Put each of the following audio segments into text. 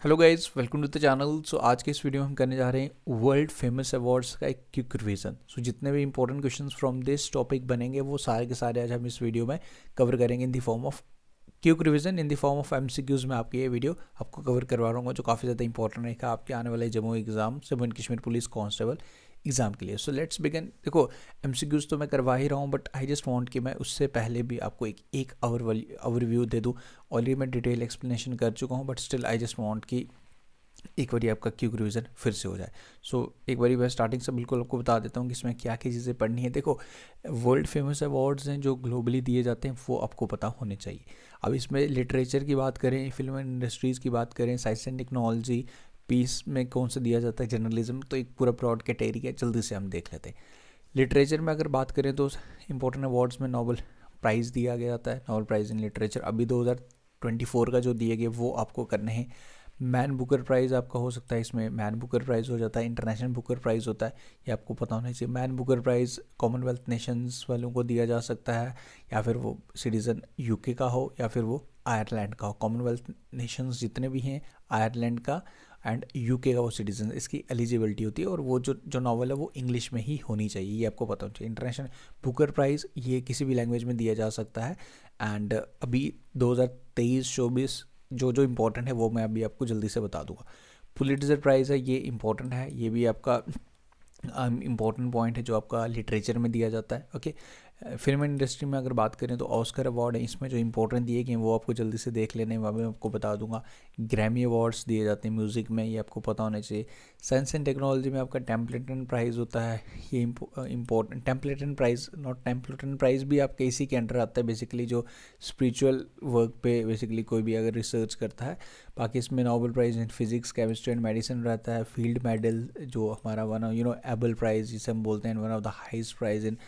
Hello guys, welcome to the channel. So आज के इस वीडियो में हम करने जा रहे हैं वर्ल्ड फेमस अवार्ड्स का एक क्विक रिवीजन। सो जितने भी important questions from this topic बनेंगे वो सारे के सारे आज हम इस वीडियो में कवर करेंगे in the form of quick revision, in the form of MCQs में आपके ये वीडियो आपको कवर करवा रहा हूँ जो काफ़ी ज़्यादा इंपॉर्टेंट रहेगा आपके आने वाले Jammu exam, Jammu and Kashmir police constable exam के लिए। So let's begin. देखो, एमसीक्यूज तो मैं करवा ही रहा हूँ, बट आई जस्ट वांट कि मैं उससे पहले भी आपको एक ओवरव्यू दे दूँ। ऑलरेडी मैं डिटेल एक्सप्लेनेशन कर चुका हूँ, but still I just want कि एक बारी आपका क्विक रिवीजन फिर से हो जाए। सो एक बारी मैं स्टार्टिंग से बिल्कुल आपको बता देता हूँ कि इसमें क्या क्या चीज़ें पढ़नी है। देखो, वर्ल्ड फेमस अवार्ड्स हैं जो ग्लोबली दिए जाते हैं, वो आपको पता होने चाहिए। अब इसमें लिटरेचर की बात करें, फिल्म इंडस्ट्रीज़ की बात करें, साइंस एंड टेक्नोलॉजी, पीस में कौन सा दिया जाता है, जर्नलिज्म, तो एक पूरा ब्रॉड कैटेगरी है। जल्दी से हम देख लेते हैं। लिटरेचर में अगर बात करें तो इंपॉर्टेंट अवार्ड्स में नोबेल प्राइज़ दिया गया जाता है, नोबेल प्राइज़ इन लिटरेचर। अभी 2024 का जो दिए गए वो आपको करने हैं। मैन बुकर प्राइज़ आपका हो सकता है, इसमें मैन बुकर प्राइज़ हो जाता है, इंटरनेशनल बुकर प्राइज़ होता है, ये आपको पता होना चाहिए। Man Booker Prize Commonwealth nations वालों को दिया जा सकता है, या फिर वो सिटीज़न यूके का हो या फिर वो आयरलैंड का हो। कॉमनवेल्थ नेशंस जितने भी हैं, आयरलैंड का एंड यूके का वो सिटीजन, इसकी एलिजिबिलिटी होती है। और वो जो नावल है वो इंग्लिश में ही होनी चाहिए, ये आपको पता होना चाहिए। इंटरनेशनल बुकर प्राइज़ ये किसी भी लैंग्वेज में दिया जा सकता है। एंड अभी 2023-24 जो इंपॉर्टेंट है वो मैं अभी आपको जल्दी से बता दूंगा। पुलिट्ज़र प्राइज़ है, ये इंपॉर्टेंट है, ये भी आपका इम्पॉर्टेंट पॉइंट है जो आपका लिटरेचर में दिया जाता है। ओके, फिल्म इंडस्ट्री में अगर बात करें तो ऑस्कर अवार्ड है, इसमें जो इंपॉर्टेंट दिए गए वो आपको जल्दी से देख लेने में मैं आपको बता दूंगा। ग्रैमी अवार्ड्स दिए जाते हैं म्यूज़िक में, ये आपको पता होना चाहिए। साइंस एंड टेक्नोलॉजी में आपका टेम्पलेटन प्राइज़ होता है, ये important. Templeton Prize, not Templeton Prize भी आपके इसी के अंडर आता है बेसिकली, जो स्पिरिचुअल वर्क पे बेसिकली कोई भी अगर रिसर्च करता है। बाकी इसमें Nobel prize in physics, chemistry and medicine रहता है। फील्ड मेडल जो हमारा वन एबल प्राइज़ जिसे हम बोलते हैं, one of the highest price in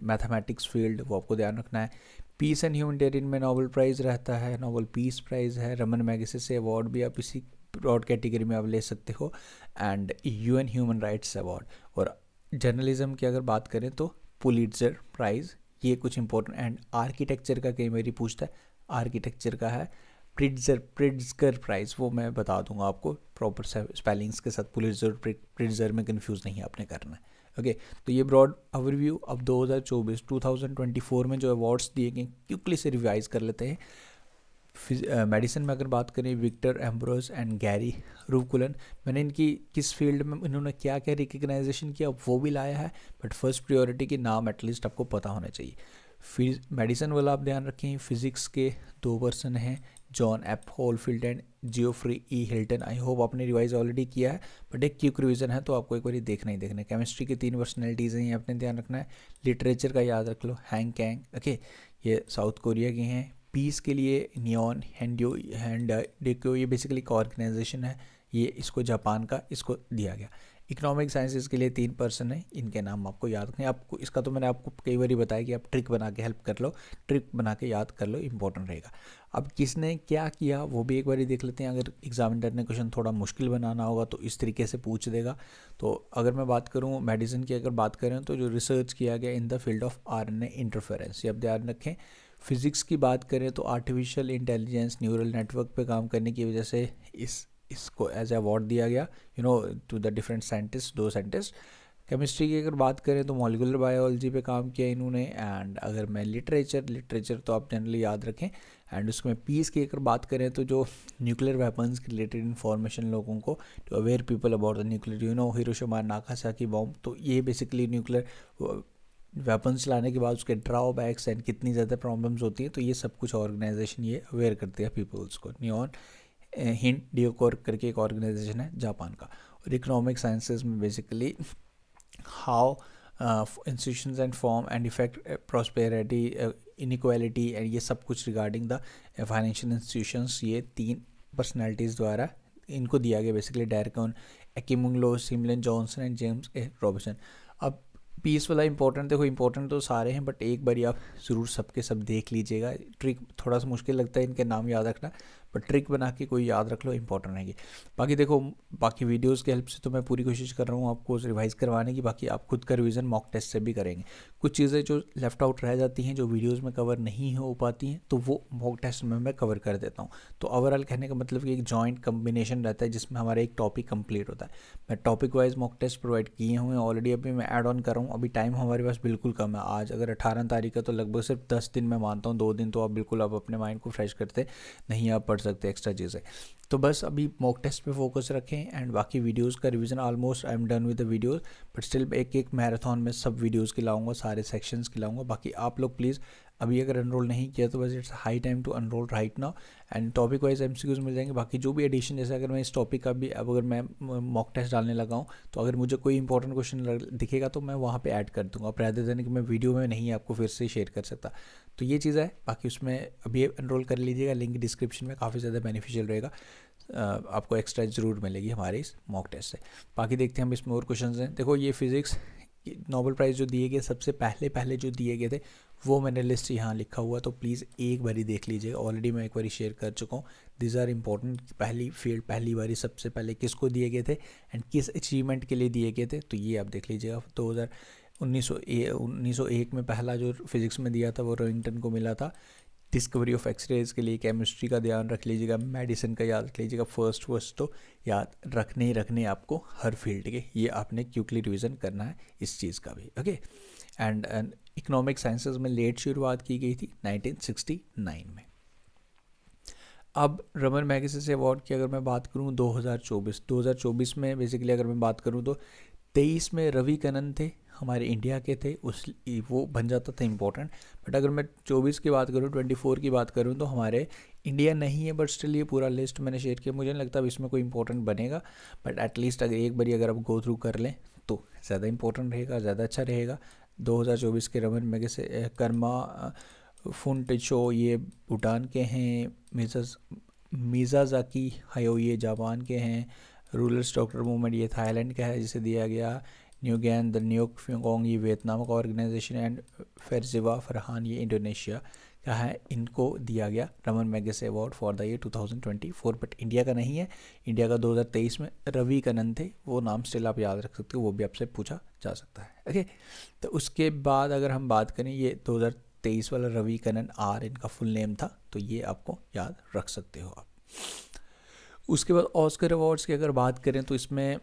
mathematics field, वो आपको ध्यान रखना है। पीस एंड ह्यूमैनिटेरियन में नोबेल प्राइज़ रहता है, नोबेल पीस प्राइज़ है। रमन मैगसेसे अवार्ड भी आप इसी ब्रॉड कैटेगरी में आप ले सकते हो। And UN human rights award. और जर्नलिज्म की अगर बात करें तो पुलिट्ज़र प्राइज़, ये कुछ इंपॉर्टेंट। एंड आर्किटेक्चर का कई बार पूछता है, आर्किटेक्चर का है प्रिट्ज़कर प्राइज़, वो मैं बता दूंगा आपको प्रॉपर स्पेलिंग्स के साथ। पुलिट्ज़र प्रिट्ज़र में कंफ्यूज नहीं आपने करना है। ओके, तो ये ब्रॉड ओवरव्यू। अब 2024 में जो अवार्ड्स दिए गए क्विकली से रिवाइज कर लेते हैं। मेडिसिन में अगर बात करें, विक्टर एम्ब्रोस एंड गैरी रुकुलन, मैंने इनकी किस फील्ड में इन्होंने क्या क्या रिकग्नाइजेशन किया वो भी लाया है, बट फर्स्ट प्रायोरिटी के नाम एटलीस्ट आपको पता होना चाहिए। मेडिसिन वाला आप ध्यान रखें। फिजिक्स के 2 पर्सन हैं, John F Hopfield and Geoffrey E Hinton. I hope आपने रिवाइज ऑलरेडी किया है, बट एक क्विक रिवीजन है तो आपको एक बार देखना ही देखना है। केमिस्ट्री की 3 पर्सनैलिटीज़ हैं, ये आपने ध्यान रखना है। लिटरेचर का याद रख लो, हैंग कैंग, ओके, ये साउथ कोरिया के हैं। पीस के लिए नियॉन डेको, ये बेसिकली एक ऑर्गेनाइजेशन है, ये इसको जापान का इसको दिया गया। इकोनॉमिक साइंसेज के लिए 3 पर्सन है, इनके नाम आपको याद रखने। आपको इसका तो मैंने आपको कई बार बताया कि आप ट्रिक बना के हेल्प कर लो, ट्रिक बना के याद कर लो, इंपॉर्टेंट रहेगा। अब किसने क्या किया वो भी एक बार देख लेते हैं। अगर एग्जामिनर ने क्वेश्चन थोड़ा मुश्किल बनाना होगा तो इस तरीके से पूछ देगा। तो अगर मैं बात करूँ मेडिसिन की, अगर बात करें तो जो रिसर्च किया गया इन the field of RNA interference, ये आप ध्यान रखें। फिजिक्स की बात करें तो आर्टिफिशियल इंटेलिजेंस न्यूरल नेटवर्क पे काम करने की वजह से इसको एज ए अवार्ड दिया गया to the different scientist, 2 scientist. Chemistry की अगर बात करें तो मॉलिक्यूलर बायोलॉजी पे काम किया इन्होंने। एंड अगर मैं लिटरेचर तो आप जनरली याद रखें। एंड उसमें पीस की अगर बात करें तो जो न्यूक्लियर वेपन्स के रिलेटेड इन्फॉर्मेशन लोगों को, to aware people about the nuclear, Hiroshima Nagasaki bomb, तो ये बेसिकली न्यूक्लियर वेपन्स चलाने के बाद उसके ड्रॉबैक्स एंड कितनी ज़्यादा प्रॉब्लम्स होती हैं, तो ये सब कुछ ऑर्गेनाइजेशन ये अवेयर करती है पीपल्स को। नियॉन हिंट डियोकोर करके एक ऑर्गेनाइजेशन है जापान का। और इकोनॉमिक साइंसेज में basically how institutions and form and effect prosperity inequality and ये सब कुछ रिगार्डिंग द फाइनेंशियल इंस्टीट्यूशंस, ये 3 पर्सनैलिटीज़ द्वारा इनको दिया गया basically. Daron Acemoglu, Simon Johnson and James A Robinson. अब पीस वाला इंपॉर्टेंट, देखो इंपॉर्टेंट तो सारे हैं, बट एक बार आप ज़रूर सबके सब देख लीजिएगा। ट्रिक थोड़ा सा मुश्किल लगता है इनके नाम याद रखना, बट ट्रिक बना के कोई याद रख लो, इंपॉर्टेंट रहेगी। बाकी देखो, बाकी वीडियोज़ की हेल्प से तो मैं पूरी कोशिश कर रहा हूँ आपको रिवाइज करवाने की, बाकी आप खुद का रिवीजन मॉक टेस्ट से भी करेंगे। कुछ चीज़ें जो लेफ्ट आउट रह जाती हैं, जो वीडियोज़ में कवर नहीं हो पाती हैं, तो वो मॉक टेस्ट में मैं कवर कर देता हूँ। तो ओवरऑल कहने का मतलब कि एक जॉइंट कम्बिनेशन रहता है जिसमें हमारा एक टॉपिक कंप्लीट होता है। मैं topic wise mock test provide किए हुए हैं ऑलरेडी, अभी मैं ऐड ऑन कर रहा हूँ। अभी टाइम हमारे पास बिल्कुल कम है, आज अगर 18 तारीख है तो लगभग सिर्फ 10 दिन मैं मानता हूँ, 2 दिन तो आप बिल्कुल आप अपने माइंड को फ्रेश करते नहीं आप पढ़ सकते एक्स्ट्रा चीज़ें। तो बस अभी मॉक टेस्ट पे फोकस रखें एंड बाकी वीडियोस का revision almost I am done with the videos, but still एक एक मैराथन में सब वीडियोस की लाऊंगा, सारे सेक्शंस की लाऊंगा। बाकी आप लोग प्लीज़ अभी अगर एनरोल नहीं किया तो बस it's high time to enroll right now and topic wise MCQs मिल जाएंगे। बाकी जो भी एडिशन, जैसे अगर मैं इस टॉपिक का भी अब अगर मैं मॉक टेस्ट डालने लगा हूँ तो अगर मुझे कोई इंपॉर्टेंट क्वेश्चन दिखेगा तो मैं वहाँ पे ऐड कर दूँगा, rather than कि मैं वीडियो में नहीं आपको फिर से शेयर कर सकता। तो ये चीज़ है। बाकी उसमें अभी एनरोल कर लीजिएगा, लिंक डिस्क्रिप्शन में, काफ़ी ज़्यादा बेनिफिशियल रहेगा, आपको एक्स्ट्रा ज़रूर मिलेगी हमारे इस मॉक टेस्ट से। बाकी देखते हैं हम इसमें और क्वेश्चन हैं। देखो ये फिज़िक्स नोबेल प्राइज़ जो दिए गए, सबसे पहले जो दिए गए थे वो मैंने लिस्ट यहाँ लिखा हुआ, तो प्लीज़ एक बारी देख लीजिएगा। ऑलरेडी मैं एक बारी शेयर कर चुका हूँ। दिस आर इंपॉर्टेंट, पहली फील्ड पहली बारी सबसे पहले किसको दिए गए थे एंड किस अचीवमेंट के लिए दिए गए थे, तो ये आप देख लीजिएगा। 1901 में पहला जो फिज़िक्स में दिया था वो रोइंगटन को मिला था। डिस्कवरी ऑफ एक्सरेज के लिए केमिस्ट्री का ध्यान रख लीजिएगा, मेडिसिन का याद रख लीजिएगा। फर्स्ट तो याद रखने ही रखने आपको हर फील्ड के, ये आपने क्विकली रिवीजन करना है इस चीज़ का भी, ओके। एंड इकोनॉमिक साइंसेज में लेट शुरुआत की गई थी 1969 में। अब रमन मैगसेसे अवार्ड की अगर मैं बात करूं 2024 में बेसिकली अगर मैं बात करूं तो 23 में रवि कनन थे, हमारे इंडिया के थे, वो बन जाता था इम्पोर्टेंट। बट अगर मैं 24 की बात करूं, 24 की बात करूं तो हमारे इंडिया नहीं है, बट स्टिल ये पूरा लिस्ट मैंने शेयर किया। मुझे नहीं लगता अब इसमें कोई इंपॉर्टेंट बनेगा, बट एटलीस्ट अगर एक बारी अगर आप गो थ्रू कर लें तो ज़्यादा इंपॉर्टेंट रहेगा, ज़्यादा अच्छा रहेगा। 2024 के रमन मैगसेसे कर्मा फुनटिचो ये भूटान के हैं, मिज़ाजाकी हायो ये जापान के हैं, रूलर्स डॉक्टर मूवमेंट ये थाईलैंड का है जिसे दिया गया, न्यूगैन द न्यूक फ्योंगोंग ये वियतनाम का ऑर्गेनाइजेशन एंड फेरजिवा फरहान ये इंडोनेशिया का है, इनको दिया गया Raman Magsaysay award for the year 2024। But India का नहीं है, इंडिया का 2023 में रवि कनन थे, वो नाम स्टिल आप याद रख सकते हो, वो भी आपसे पूछा जा सकता है, ओके। तो उसके बाद अगर हम बात करें, ये 2023 वाला रवि कनन आर इनका फुल नेम था, तो ये आपको याद रख सकते हो आप। उसके बाद ऑस्कर अवार्ड्स की अगर बात करें तो इसमें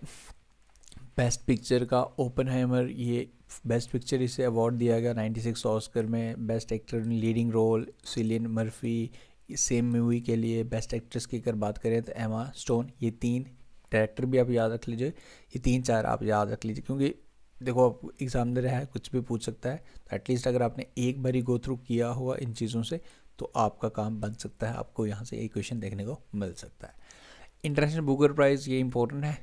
बेस्ट पिक्चर का ओपनहाइमर, ये बेस्ट पिक्चर इसे अवार्ड दिया गया 96 ऑस्कर में। Best actor in leading role Cillian Murphy same movie के लिए। बेस्ट एक्ट्रेस की अगर बात करें तो एमा स्टोन। ये 3 डायरेक्टर भी आप याद रख लीजिए, ये 3-4 आप याद रख लीजिए, क्योंकि देखो आप एग्जाम दे रहे हैं, कुछ भी पूछ सकता है, तो एटलीस्ट अगर आपने एक बारी गो थ्रू किया हुआ इन चीज़ों से तो आपका काम बन सकता है, आपको यहाँ से एक क्वेश्चन देखने को मिल सकता है। इंटरनेशनल बुकर प्राइज़ ये इंपॉर्टेंट है,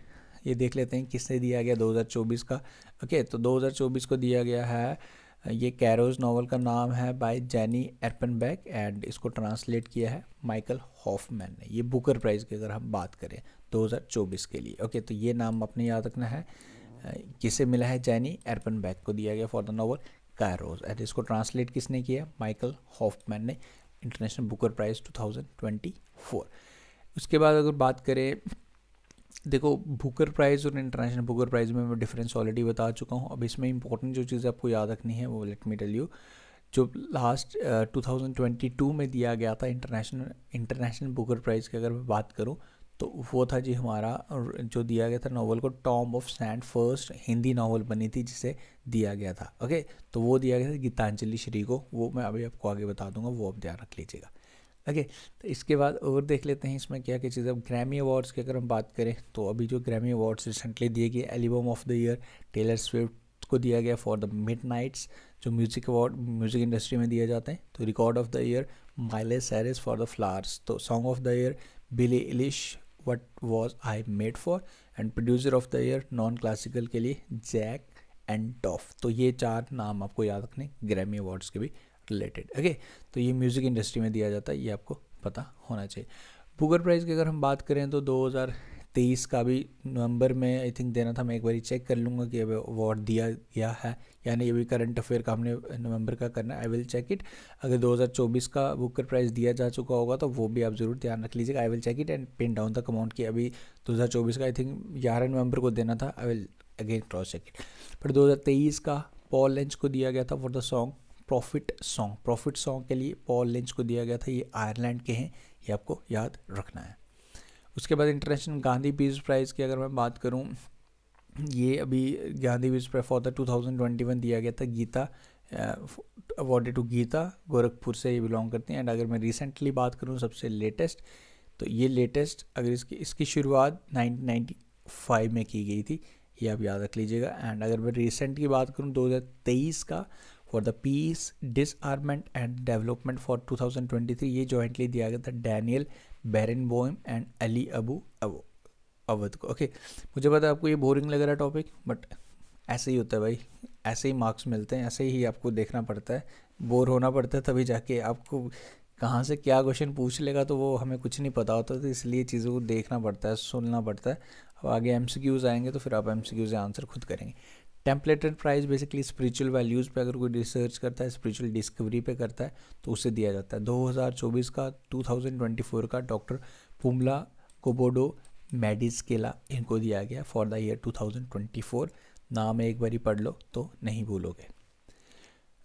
ये देख लेते हैं किसने दिया गया 2024 का, ओके। तो 2024 को दिया गया है, ये कैरोज नॉवल का नाम है बाय जेनी एर्पनबेक एंड इसको ट्रांसलेट किया है माइकल हॉफमैन ने। ये बुकर प्राइज़ की अगर हम बात करें 2024 के लिए, ओके। तो ये नाम अपने याद रखना है, किसे मिला है, जेनी एर्पनबेक को दिया गया for the novel Kairos and इसको ट्रांसलेट किसने किया, माइकल हॉफमैन ने। International Booker Prize 2024। उसके बाद अगर बात करें, देखो बुकर प्राइज़ और इंटरनेशनल बुकर प्राइज़ में मैं डिफरेंस ऑलरेडी बता चुका हूँ। अब इसमें इंपॉर्टेंट जो चीज़ आपको याद रखनी है वो लेट मी टेल यू, जो लास्ट 2022 में दिया गया था इंटरनेशनल बुकर प्राइज़ की अगर मैं बात करूँ तो वो था जी हमारा जो दिया गया था नॉवल को Tom of sand, first Hindi novel बनी थी जिसे दिया गया था, ओके। तो वो दिया गया था गीतांजलि श्री को, वो मैं अभी आपको आगे बता दूंगा, वो आप ध्यान रख लीजिएगा, ओके। तो इसके बाद और देख लेते हैं इसमें क्या क्या चीज़ें। अब ग्रैमी अवार्ड्स की अगर हम बात करें तो अभी जो ग्रैमी अवार्ड्स रिसेंटली दिए गए, album of the year Taylor Swift को दिया गया फॉर द मिडनाइट्स, जो म्यूजिक अवार्ड म्यूजिक इंडस्ट्री में दिए जाते हैं। तो record of the year Miley Cyrus for the Flowers. तो song of the year Billie Eilish what was I made for and producer of the year non classical के लिए Jack and टॉफ। तो ये 4 नाम आपको याद रखने ग्रैमी अवार्ड्स के भी रिलेटेड, ओके। तो ये म्यूज़िक इंडस्ट्री में दिया जाता है, ये आपको पता होना चाहिए। बुकर प्राइज़ की अगर हम बात करें तो 2023 का भी नवंबर में आई थिंक देना था। मैं एक बार चेक कर लूँगा कि अब अवार्ड दिया गया है या नहीं। अभी करंट अफेयर का हमने नवंबर का करना है, आई विल चेक इट। अगर 2024 का बुकर प्राइज़ दिया जा चुका होगा तो वो भी आप ज़रूर ध्यान रख लीजिएगा। I will check it and pin down the amount की अभी 2024 का आई थिंक 11 नवंबर को देना था। I will again cross check it. पर 2023 का पॉल लिंच को दिया गया था for the song Prophet Song. Prophet Song के लिए पॉल लिंच को दिया गया था। ये आयरलैंड के हैं, ये आपको याद रखना है। उसके बाद इंटरनेशनल गांधी पीस प्राइज़ की अगर मैं बात करूं, ये अभी Gandhi Peace prize for the 2021 दिया गया था। गीता अवॉर्डेड टू गीता, गोरखपुर से ये बिलोंग करती हैं। एंड अगर मैं रिसेंटली बात करूं सबसे लेटेस्ट, तो ये लेटेस्ट अगर इसकी शुरुआत 1995 में की गई थी, ये आप याद रख लीजिएगा। एंड अगर मैं रिसेंट की बात करूं 2023 का for the peace disarmament and development for 2023, ये जॉइंटली दिया गया था Daniel Barenboim and Ali Abu Awwad को। ओके, मुझे पता है आपको ये बोरिंग लग रहा है टॉपिक, बट ऐसे ही होता है भाई, ऐसे ही मार्क्स मिलते हैं, ऐसे ही आपको देखना पड़ता है, बोर होना पड़ता है, तभी जाके आपको कहाँ से क्या क्वेश्चन पूछ लेगा तो वो हमें कुछ नहीं पता होता, तो इसलिए चीज़ों को देखना पड़ता है, सुनना पड़ता है। अब आगे एमसीक्यूज़ आएंगे तो फिर आप एमसीक्यूज़ आंसर खुद करेंगे। टेम्पलेटेड प्राइस बेसिकली स्पिरिचुअल वैल्यूज़ पे अगर कोई रिसर्च करता है, स्पिरिचुअल डिस्कवरी पे करता है तो उसे दिया जाता है। 2024 का 2024 का डॉक्टर पुमला कोबोडो मेडिस्केला इनको दिया गया फॉर द ईयर 2024। नाम एक बार ही पढ़ लो तो नहीं भूलोगे।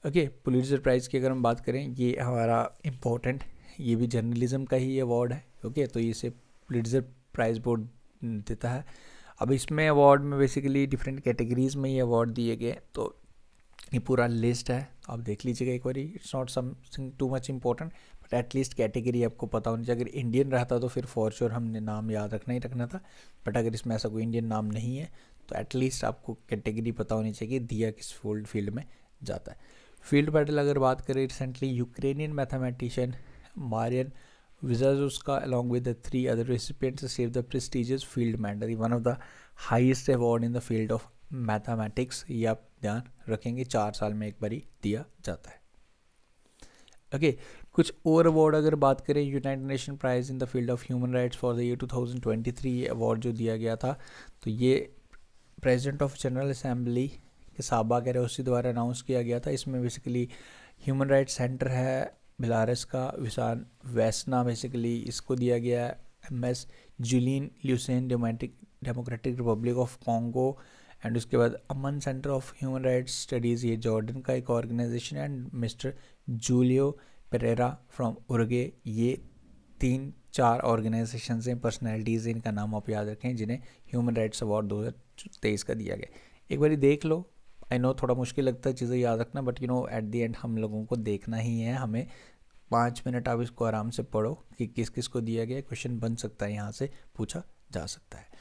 ओके, पुलित्ज़र प्राइज़ की अगर हम बात करें, ये हमारा इम्पोर्टेंट, ये भी जर्नलिज्म का ही अवार्ड है। ओके, तो इसे पुलित्ज़र प्राइज़ बोर्ड देता है। अब इसमें अवार्ड में बेसिकली डिफरेंट कैटेगरीज़ में ये अवार्ड दिए गए, तो ये पूरा लिस्ट है, आप देख लीजिएगा एक बार। It's not something too much important, but at least category आपको पता होनी चाहिए। अगर इंडियन रहता तो फिर फॉर श्योर हमने नाम याद रखना ही रखना था, बट अगर इसमें ऐसा कोई इंडियन नाम नहीं है तो एटलीस्ट आपको कैटेगरी पता होनी चाहिए दिया किस फील्ड में जाता है। फील्ड मेडल अगर बात करें, recently Ukrainian mathematician Maryna Viazovska along with the 3 other recipients received the prestigious field medal, one of the highest award in the field of mathematics। ये आप ध्यान रखेंगे, 4 साल में एक बारी दिया जाता है। ओके, कुछ और अवार्ड अगर बात करें, United Nation prize in the field of human rights for the year 2023, ये अवार्ड जो दिया गया था, तो ये प्रेसिडेंट ऑफ जनरल असेंबली के साबा के उसी द्वारा अनाउंस किया गया था। इसमें बेसिकली ह्यूमन राइट्स सेंटर है बेलारस का, विशान वैसना बेसिकली इसको दिया गया है। MS Julienne Lusenge Democratic Republic of Congo. And उसके बाद Amman Center of human Rights Studies, ये जॉर्डन का एक ऑर्गेनाइजेशन है। And mister Julio Pereira from Uruguay. ये 3-4 ऑर्गेनाइजेशन हैं, पर्सनैलिटीज़, इनका नाम आप याद रखें जिन्हें ह्यूमन राइट्स अवार्ड 2023 का दिया गया। एक बार देख लो, आई नो थोड़ा मुश्किल लगता है चीज़ें याद रखना, but you know at the and हम लोगों को देखना ही है। हमें 5 मिनट आप इसको आराम से पढ़ो कि किस किस को दिया गया, क्वेश्चन बन सकता है, यहाँ से पूछा जा सकता है।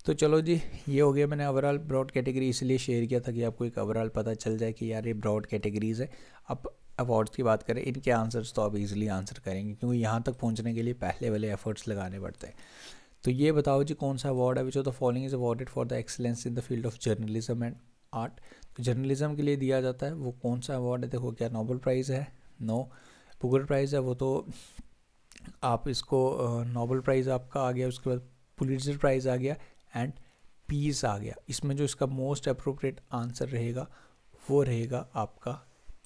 तो चलो जी, ये हो गया। मैंने ओवरऑल ब्रॉड कैटेगरी इसलिए शेयर किया था कि आपको एक ओवरऑल पता चल जाए कि यार ये ब्रॉड कैटेगरीज़ है। अब अवार्ड्स की बात करें, इनके आंसर्स तो आप इजीली आंसर करेंगे, क्योंकि यहाँ तक पहुँचने के लिए पहले वाले एफर्ट्स लगाने पड़ते हैं। तो ये बताओ जी, कौन सा अवार्ड है विच of the following is awarded for the excellence in the field of journalism and art. तो जर्नलिज्म के लिए दिया जाता है, वो कौन सा अवार्ड है? देखो, क्या नोबेल प्राइज़ है? नो। बुकर प्राइज़ है, वो तो आप इसको नोबेल प्राइज़ आपका आ गया, उसके बाद पुलित्ज़र प्राइज़ आ गया एंड पीस आ गया। इसमें जो इसका मोस्ट अप्रोप्रिएट आंसर रहेगा वो रहेगा आपका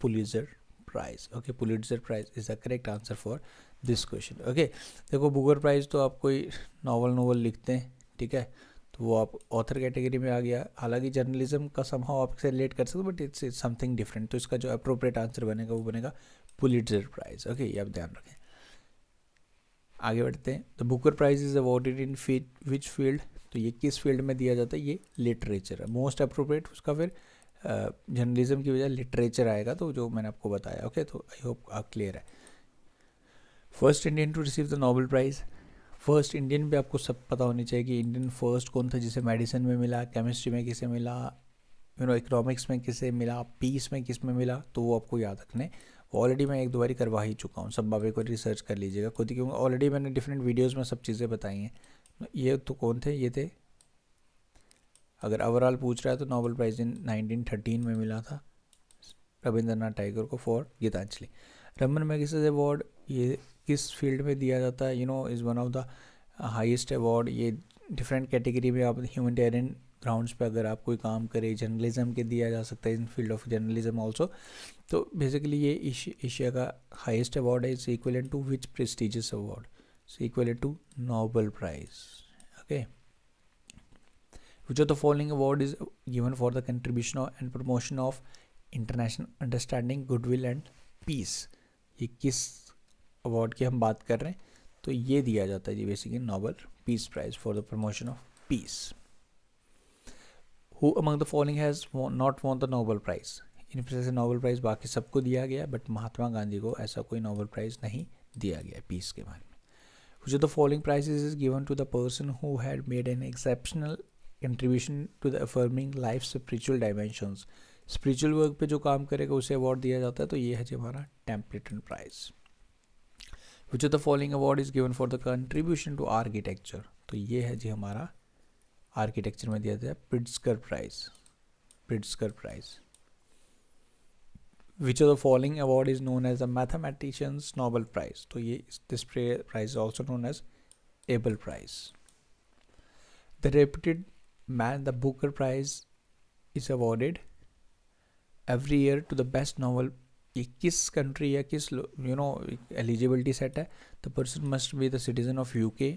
Pulitzer Prize. Okay, Pulitzer Prize is the correct answer for this question. Okay, देखो बुकर प्राइज़ तो आप कोई नॉवल लिखते हैं, ठीक है, तो वो आप ऑथर कैटेगरी में आ गया। हालांकि जर्नलिज्म का समहाउ आप इससे रिलेट कर सकते हो, बट इट्स समथिंग डिफरेंट। तो इसका जो अप्रोप्रिएट आंसर बनेगा वो बनेगा पुलित्ज़र प्राइज़। ओके, ये आप ध्यान रखें। आगे बढ़ते हैं। तो Booker Prize is awarded in which field? तो ये किस फील्ड में दिया जाता है? ये लिटरेचर है। मोस्ट अप्रोप्रिएट उसका फिर जर्नलिज्म की वजह लिटरेचर आएगा, तो जो मैंने आपको बताया। ओके, तो आई होप आप क्लियर है। First Indian to receive the Nobel Prize, first Indian भी आपको सब पता होनी चाहिए कि इंडियन फर्स्ट कौन था जिसे मेडिसिन में मिला, केमिस्ट्री में किसे मिला, इकोनॉमिक्स में किसे मिला, पीस में किस में मिला, तो वो आपको याद रखने। ऑलरेडी मैं 1-2 बार करवा ही चुका हूँ, सब बाबे को रिसर्च कर लीजिएगा खुद ही, क्योंकि ऑलरेडी मैंने डिफरेंट वीडियोज़ में सब चीज़ें बताई हैं। ये तो कौन थे? ये थे, अगर ओवरऑल पूछ रहा है तो नोबेल प्राइज़ इन 1913 में मिला था रविंद्रनाथ टैगोर को for Gitanjali. Raman Magsaysay award ये किस फील्ड में दिया जाता है? Is one of the highest award. ये डिफरेंट कैटेगरी में आप ह्यूमैनिटेरियन ग्राउंड्स पे अगर आप कोई काम करे, जर्नलिज्म के दिया जा सकता है, in field of journalism also. तो बेसिकली ये एशिया का हाईएस्ट अवार्ड है, it's equivalent to which prestigious award, it's equivalent to Nobel prize. Okay, which of the following award is given for the contribution and promotion of international understanding, goodwill and peace? ये किस award की हम बात कर रहे हैं? तो ये दिया जाता है जी basically Nobel peace prize for the promotion of peace. Who among the following has not won the Nobel prize? इनमें से नोबेल प्राइज बाकी सबको दिया गया, बट महात्मा गांधी को ऐसा कोई नोबेल प्राइज नहीं दिया गया पीस के बारे में। Which of the following prizes is given to the person who had made an exceptional contribution to the affirming life spiritual dimensions? Spiritual work पे जो काम करेगा उसे अवार्ड दिया जाता है, तो ये है जी हमारा Templeton prize. Which of the following award is given for the contribution to architecture? तो ये है जी हमारा आर्किटेक्चर में दिया जाता है Pritzker prize, Pritzker prize. Which of the following award is known as the mathematician's Nobel Prize? तो ये this prize is also known as Abel Prize. The reputed man, the Booker Prize is awarded every year to the best novel. ये किस country या किस eligibility set है? The person must be the citizen of UK,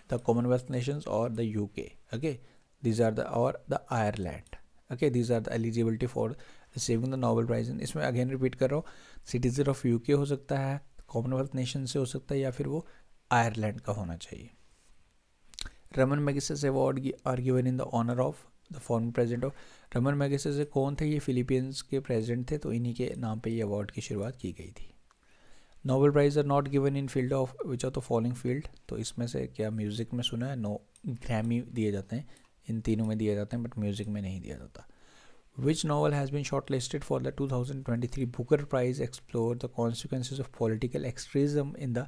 the Commonwealth nations or the UK. Okay, these are the Ireland. Okay, these are the eligibility for receiving the Nobel prize. इसमें again repeat कर रहा हूँ, citizen of UK हो सकता है, Commonwealth nation से हो सकता है, या फिर वो आयरलैंड का होना चाहिए। Ramon Magsaysay award are given in the honour of the former president of. Ramon Magsaysay कौन थे? ये फिलीपींस के प्रेसिडेंट थे, तो इन्हीं के नाम पे ये अवार्ड की शुरुआत की गई थी। Nobel prize are not given in field of which of the following field? तो इसमें से क्या म्यूज़िक में सुना है? नो, ग्रैमी दिए जाते हैं, इन तीनों में दिए जाते हैं, बट म्यूज़िक में नहीं दिया जाता। Which novel has been shortlisted for the 2023 Booker Prize explore the consequences of political extremism in the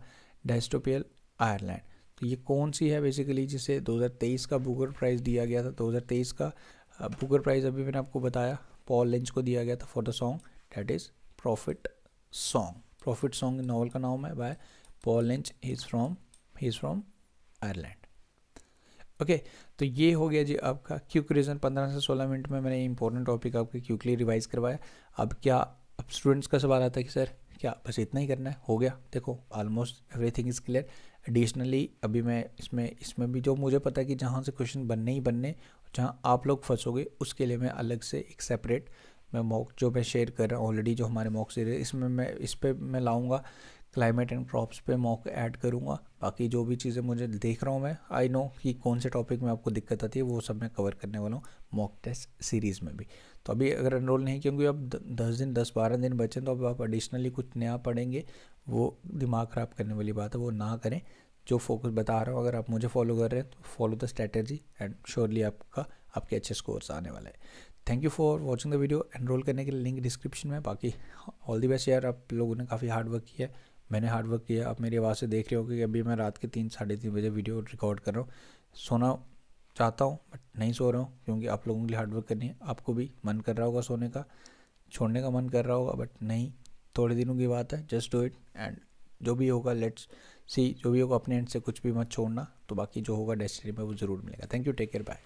dystopian Ireland? तो ये कौन सी है बेसिकली जिसे 2023 का बुकर प्राइज़ दिया गया था? 2023 का बुकर प्राइज़ अभी मैंने आपको बताया पॉल लिंच को दिया गया था for the song that is profit Song. Prophet song novel का नाम है by Paul lynch, he is from Ireland. Okay, तो ये हो गया जी आपका क्विक रिवीजन। 15 से 16 मिनट में मैंने इंपॉर्टेंट टॉपिक आपके क्विकली रिवाइज करवाया। अब स्टूडेंट्स का सवाल आता है कि सर क्या बस इतना ही करना है, हो गया? देखो almost everything is clear. Additionally अभी मैं इसमें भी जो मुझे पता है कि जहाँ से क्वेश्चन बनने ही बनने, जहाँ आप लोग फंसोगे उसके लिए मैं अलग से एक सेपरेट मैं मॉक जो मैं शेयर कर रहा हूँ ऑलरेडी, जो हमारे मॉक सीरीज, इसमें मैं इस पर मैं लाऊंगा क्लाइमेट एंड क्रॉप्स पे मॉक ऐड करूँगा। बाकी जो भी चीज़ें मुझे देख रहा हूँ मैं, आई नो कि कौन से टॉपिक में आपको दिक्कत आती है, वो सब मैं कवर करने वाला हूँ मॉक टेस्ट सीरीज़ में भी। तो अभी अगर एनरोल नहीं, क्योंकि अब 10-12 दिन बचे, तो अब आप एडिशनली कुछ नया पढ़ेंगे, वो दिमाग ख़राब करने वाली बात है, वो ना करें। जो फोकस बता रहा हूँ, अगर आप मुझे फॉलो कर रहे हैं तो follow the strategy and surely आपके अच्छे स्कोर्स आने वाले हैं। Thank you for watching the video. Enrol करने के लिए लिंक डिस्क्रिप्शन में। बाकी ऑल दी बेस्ट यार, आप लोगों ने काफ़ी हार्ड वर्क किया है, मैंने हार्ड वर्क किया। आप मेरी आवाज़ से देख रहे हो कि अभी मैं रात के 3-3:30 बजे वीडियो रिकॉर्ड कर रहा हूँ। सोना चाहता हूँ बट नहीं सो रहा हूँ, क्योंकि आप लोगों के लिए हार्ड वर्क करनी है। आपको भी मन कर रहा होगा सोने का, छोड़ने का मन कर रहा होगा, बट नहीं, थोड़े दिनों की बात है, जस्ट डू इट एंड जो भी होगा लेट्स सी, जो भी होगा अपने एंड से कुछ भी मत छोड़ना, तो बाकी जो होगा डेस्टिनी में वो ज़रूर मिलेगा। Thank you, take care, bye.